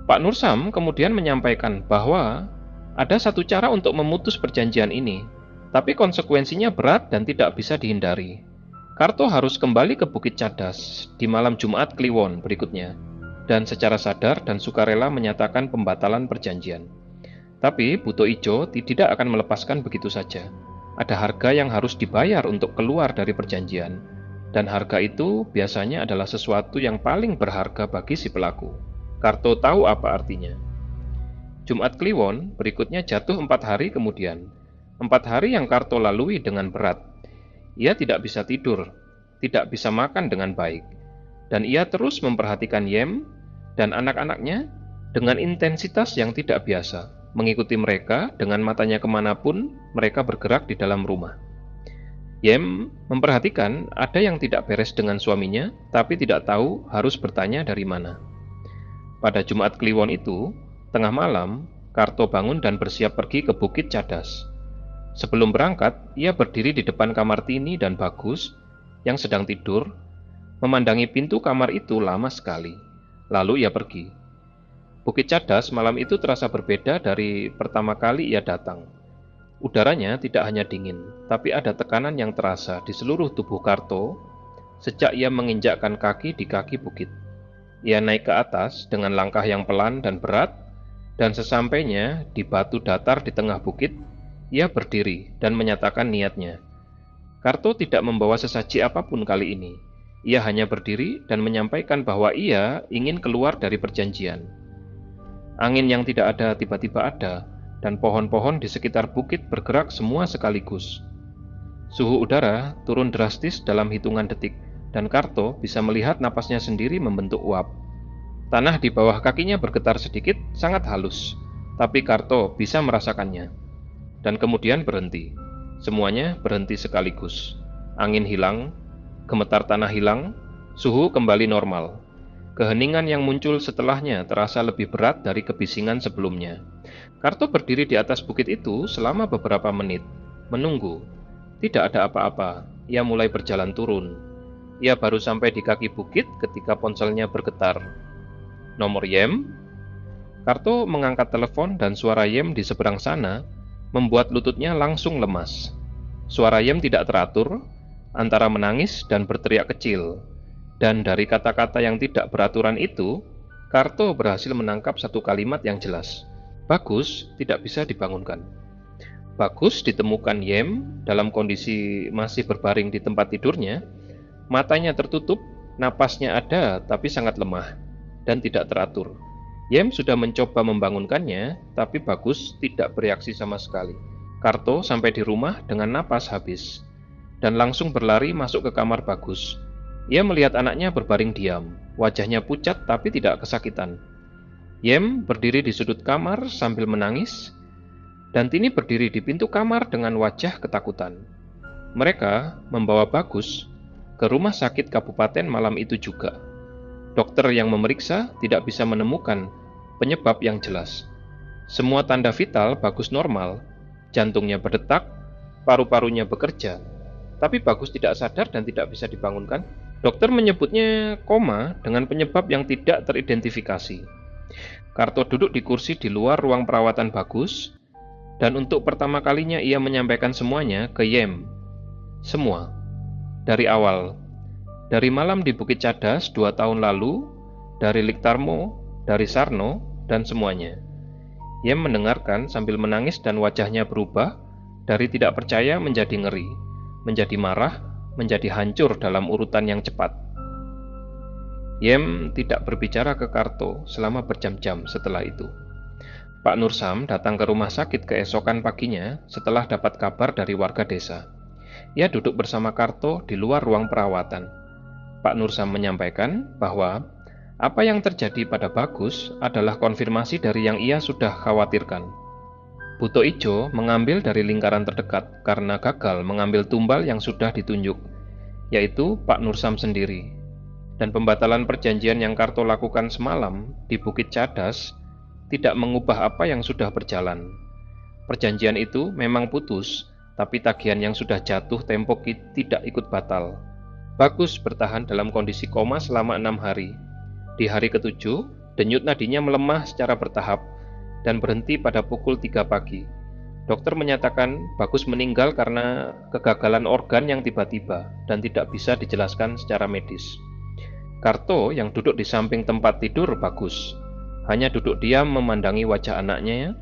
Pak Nursam kemudian menyampaikan bahwa ada satu cara untuk memutus perjanjian ini, tapi konsekuensinya berat dan tidak bisa dihindari. Karto harus kembali ke Bukit Cadas di malam Jumat Kliwon berikutnya, dan secara sadar dan sukarela menyatakan pembatalan perjanjian. Tapi Buto Ijo tidak akan melepaskan begitu saja. Ada harga yang harus dibayar untuk keluar dari perjanjian, dan harga itu biasanya adalah sesuatu yang paling berharga bagi si pelaku. Karto tahu apa artinya. Jumat Kliwon berikutnya jatuh 4 hari kemudian. 4 hari yang Karto lalui dengan berat. Ia tidak bisa tidur, tidak bisa makan dengan baik, dan ia terus memperhatikan Yem dan anak-anaknya dengan intensitas yang tidak biasa, mengikuti mereka dengan matanya kemanapun mereka bergerak di dalam rumah. Yem memperhatikan ada yang tidak beres dengan suaminya, tapi tidak tahu harus bertanya dari mana. Pada Jumat Kliwon itu, tengah malam, Karto bangun dan bersiap pergi ke Bukit Cadas. Sebelum berangkat, ia berdiri di depan kamar Tini dan Bagus yang sedang tidur, memandangi pintu kamar itu lama sekali. Lalu ia pergi. Bukit Cadas malam itu terasa berbeda dari pertama kali ia datang. Udaranya tidak hanya dingin, tapi ada tekanan yang terasa di seluruh tubuh Karto sejak ia menginjakkan kaki di kaki bukit. Ia naik ke atas dengan langkah yang pelan dan berat, dan sesampainya di batu datar di tengah bukit, ia berdiri dan menyatakan niatnya. Karto tidak membawa sesaji apapun kali ini. Ia hanya berdiri dan menyampaikan bahwa ia ingin keluar dari perjanjian. Angin yang tidak ada tiba-tiba ada, dan pohon-pohon di sekitar bukit bergerak semua sekaligus. Suhu udara turun drastis dalam hitungan detik, dan Karto bisa melihat napasnya sendiri membentuk uap. Tanah di bawah kakinya bergetar sedikit, sangat halus, tapi Karto bisa merasakannya. Dan kemudian berhenti. Semuanya berhenti sekaligus. Angin hilang, gemetar tanah hilang, suhu kembali normal. Keheningan yang muncul setelahnya terasa lebih berat dari kebisingan sebelumnya. Karto berdiri di atas bukit itu selama beberapa menit, menunggu. Tidak ada apa-apa, ia mulai berjalan turun. Ia baru sampai di kaki bukit ketika ponselnya bergetar. Nomor Yem? Karto mengangkat telepon dan suara Yem di seberang sana membuat lututnya langsung lemas. Suara Yem tidak teratur, antara menangis dan berteriak kecil. Dan dari kata-kata yang tidak beraturan itu, Karto berhasil menangkap satu kalimat yang jelas. Bagus tidak bisa dibangunkan. Bagus ditemukan Yem dalam kondisi masih berbaring di tempat tidurnya, matanya tertutup, napasnya ada tapi sangat lemah dan tidak teratur. Yem sudah mencoba membangunkannya, tapi Bagus tidak bereaksi sama sekali. Karto sampai di rumah dengan napas habis, dan langsung berlari masuk ke kamar Bagus. Ia melihat anaknya berbaring diam, wajahnya pucat tapi tidak kesakitan. Yem berdiri di sudut kamar sambil menangis, dan Tini berdiri di pintu kamar dengan wajah ketakutan. Mereka membawa Bagus ke rumah sakit kabupaten malam itu juga. Dokter yang memeriksa tidak bisa menemukan penyebab yang jelas. Semua tanda vital Bagus normal, jantungnya berdetak, paru-parunya bekerja, tapi Bagus tidak sadar dan tidak bisa dibangunkan. Dokter menyebutnya koma dengan penyebab yang tidak teridentifikasi. Karto duduk di kursi di luar ruang perawatan Bagus, dan untuk pertama kalinya ia menyampaikan semuanya ke Yem. Semua. Dari awal. Dari malam di Bukit Cadas 2 tahun lalu, dari Liktarmo, dari Sarno, dan semuanya. Yem mendengarkan sambil menangis dan wajahnya berubah dari tidak percaya menjadi ngeri, menjadi marah, menjadi hancur dalam urutan yang cepat. Yem tidak berbicara ke Karto selama berjam-jam setelah itu. Pak Nursam datang ke rumah sakit keesokan paginya setelah dapat kabar dari warga desa. Ia duduk bersama Karto di luar ruang perawatan. Pak Nursam menyampaikan bahwa apa yang terjadi pada Bagus adalah konfirmasi dari yang ia sudah khawatirkan. Buto Ijo mengambil dari lingkaran terdekat karena gagal mengambil tumbal yang sudah ditunjuk, yaitu Pak Nursam sendiri. Dan pembatalan perjanjian yang Karto lakukan semalam di Bukit Cadas tidak mengubah apa yang sudah berjalan. Perjanjian itu memang putus, tapi tagihan yang sudah jatuh tempo tidak ikut batal. Bagus bertahan dalam kondisi koma selama 6 hari. Di hari ke-7, denyut nadinya melemah secara bertahap dan berhenti pada pukul 3 pagi. Dokter menyatakan Bagus meninggal karena kegagalan organ yang tiba-tiba dan tidak bisa dijelaskan secara medis. Karto yang duduk di samping tempat tidur Bagus hanya duduk diam memandangi wajah anaknya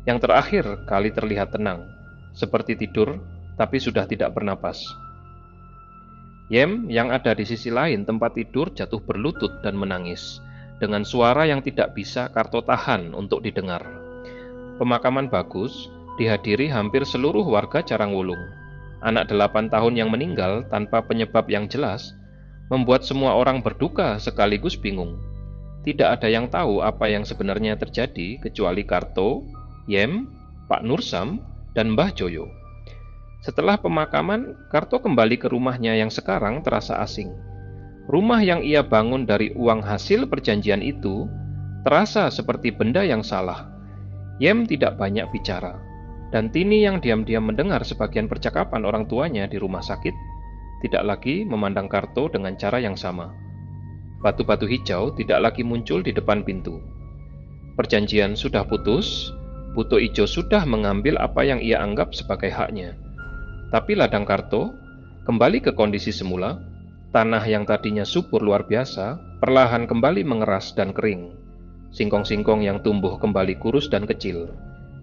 Yang terakhir kali terlihat tenang, seperti tidur, tapi sudah tidak bernapas. Yem yang ada di sisi lain tempat tidur jatuh berlutut dan menangis, dengan suara yang tidak bisa Karto tahan untuk didengar. Pemakaman bagus dihadiri hampir seluruh warga Carangwulung. Anak 8 tahun yang meninggal tanpa penyebab yang jelas membuat semua orang berduka sekaligus bingung. Tidak ada yang tahu apa yang sebenarnya terjadi kecuali Karto, Yem, Pak Nursam, dan Mbah Joyo. Setelah pemakaman, Karto kembali ke rumahnya yang sekarang terasa asing. Rumah yang ia bangun dari uang hasil perjanjian itu terasa seperti benda yang salah. Yem tidak banyak bicara, dan Tini yang diam-diam mendengar sebagian percakapan orang tuanya di rumah sakit, tidak lagi memandang Karto dengan cara yang sama. Batu-batu hijau tidak lagi muncul di depan pintu. Perjanjian sudah putus, Buto Ijo sudah mengambil apa yang ia anggap sebagai haknya. Tapi ladang Karto kembali ke kondisi semula. Tanah yang tadinya subur luar biasa perlahan kembali mengeras dan kering. Singkong-singkong yang tumbuh kembali kurus dan kecil.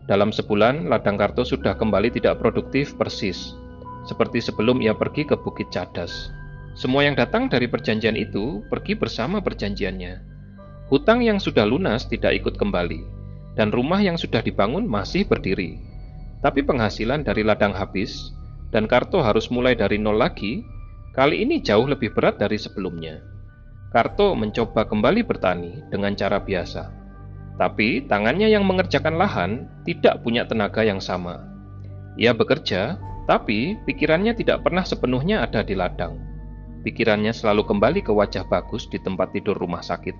Dalam sebulan, ladang Karto sudah kembali tidak produktif persis, seperti sebelum ia pergi ke Bukit Cadas. Semua yang datang dari perjanjian itu pergi bersama perjanjiannya. Hutang yang sudah lunas tidak ikut kembali, dan rumah yang sudah dibangun masih berdiri. Tapi penghasilan dari ladang habis, dan Karto harus mulai dari nol lagi. Kali ini jauh lebih berat dari sebelumnya. Karto mencoba kembali bertani dengan cara biasa. Tapi tangannya yang mengerjakan lahan tidak punya tenaga yang sama. Ia bekerja, tapi pikirannya tidak pernah sepenuhnya ada di ladang. Pikirannya selalu kembali ke wajah bagus di tempat tidur rumah sakit,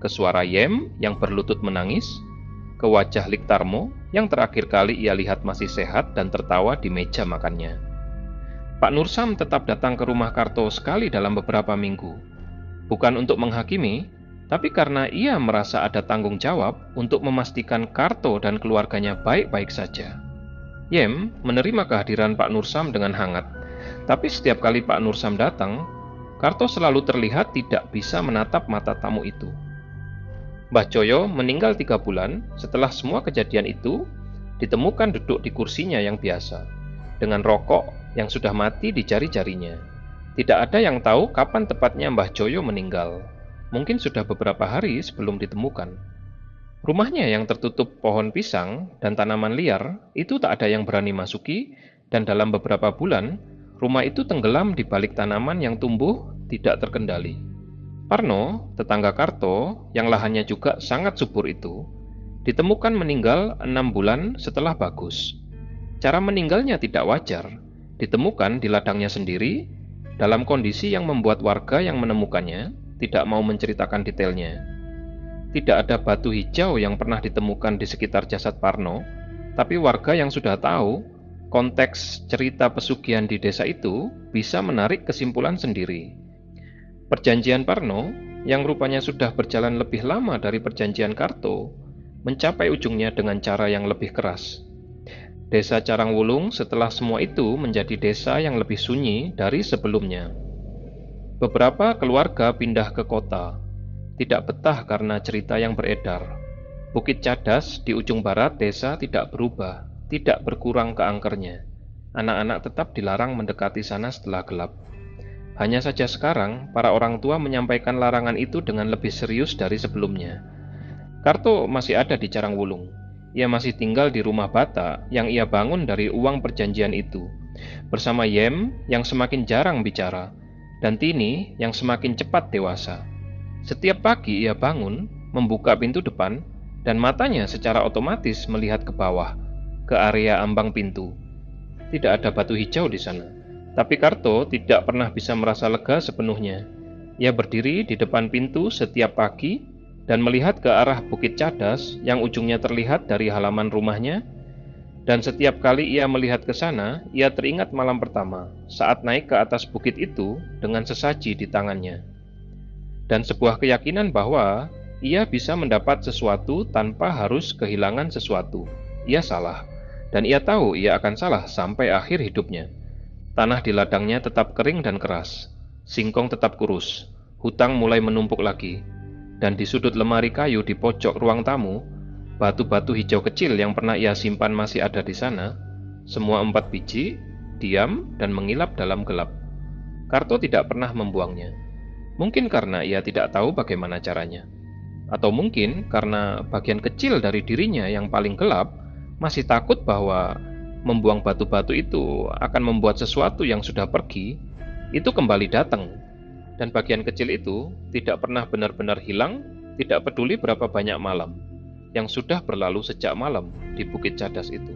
ke suara Yem yang berlutut menangis, ke wajah Liktarmo yang terakhir kali ia lihat masih sehat dan tertawa di meja makannya. Pak Nursam tetap datang ke rumah Karto sekali dalam beberapa minggu, bukan untuk menghakimi, tapi karena ia merasa ada tanggung jawab untuk memastikan Karto dan keluarganya baik-baik saja. Yem menerima kehadiran Pak Nursam dengan hangat, tapi setiap kali Pak Nursam datang, Karto selalu terlihat tidak bisa menatap mata tamu itu. Mbah Joyo meninggal 3 bulan setelah semua kejadian itu ditemukan duduk di kursinya yang biasa, dengan rokok yang sudah mati di jari-jarinya. Tidak ada yang tahu kapan tepatnya Mbah Joyo meninggal. Mungkin sudah beberapa hari sebelum ditemukan. Rumahnya yang tertutup pohon pisang dan tanaman liar itu tak ada yang berani masuki, dan dalam beberapa bulan, rumah itu tenggelam di balik tanaman yang tumbuh tidak terkendali. Parno, tetangga Karto, yang lahannya juga sangat subur itu, ditemukan meninggal 6 bulan setelah Bagus. Cara meninggalnya tidak wajar, ditemukan di ladangnya sendiri, dalam kondisi yang membuat warga yang menemukannya tidak mau menceritakan detailnya. Tidak ada batu hijau yang pernah ditemukan di sekitar jasad Parno, tapi warga yang sudah tahu konteks cerita pesugihan di desa itu bisa menarik kesimpulan sendiri. Perjanjian Parno, yang rupanya sudah berjalan lebih lama dari perjanjian Karto, mencapai ujungnya dengan cara yang lebih keras. Desa Carangwulung setelah semua itu menjadi desa yang lebih sunyi dari sebelumnya. Beberapa keluarga pindah ke kota, tidak betah karena cerita yang beredar. Bukit Cadas di ujung barat desa tidak berubah, tidak berkurang keangkernya. Anak-anak tetap dilarang mendekati sana setelah gelap. Hanya saja sekarang, para orang tua menyampaikan larangan itu dengan lebih serius dari sebelumnya. Karto masih ada di Carangwulung. Ia masih tinggal di rumah bata yang ia bangun dari uang perjanjian itu, bersama Yem yang semakin jarang bicara, dan Tini yang semakin cepat dewasa. Setiap pagi ia bangun, membuka pintu depan, dan matanya secara otomatis melihat ke bawah, ke area ambang pintu. Tidak ada batu hijau di sana, tapi Karto tidak pernah bisa merasa lega sepenuhnya. Ia berdiri di depan pintu setiap pagi dan melihat ke arah Bukit Cadas yang ujungnya terlihat dari halaman rumahnya. Dan setiap kali ia melihat ke sana, ia teringat malam pertama saat naik ke atas bukit itu dengan sesaji di tangannya. Dan sebuah keyakinan bahwa ia bisa mendapat sesuatu tanpa harus kehilangan sesuatu. Ia salah, dan ia tahu ia akan salah sampai akhir hidupnya. Tanah di ladangnya tetap kering dan keras, singkong tetap kurus, hutang mulai menumpuk lagi, dan di sudut lemari kayu di pojok ruang tamu, Batu-batu hijau kecil yang pernah ia simpan masih ada di sana, semua 4 biji, diam dan mengilap dalam gelap. Karto tidak pernah membuangnya. Mungkin karena ia tidak tahu bagaimana caranya. Atau mungkin karena bagian kecil dari dirinya yang paling gelap masih takut bahwa membuang batu-batu itu akan membuat sesuatu yang sudah pergi itu kembali datang. Dan bagian kecil itu tidak pernah benar-benar hilang, tidak peduli berapa banyak malam yang sudah berlalu sejak malam di Bukit Cadas itu.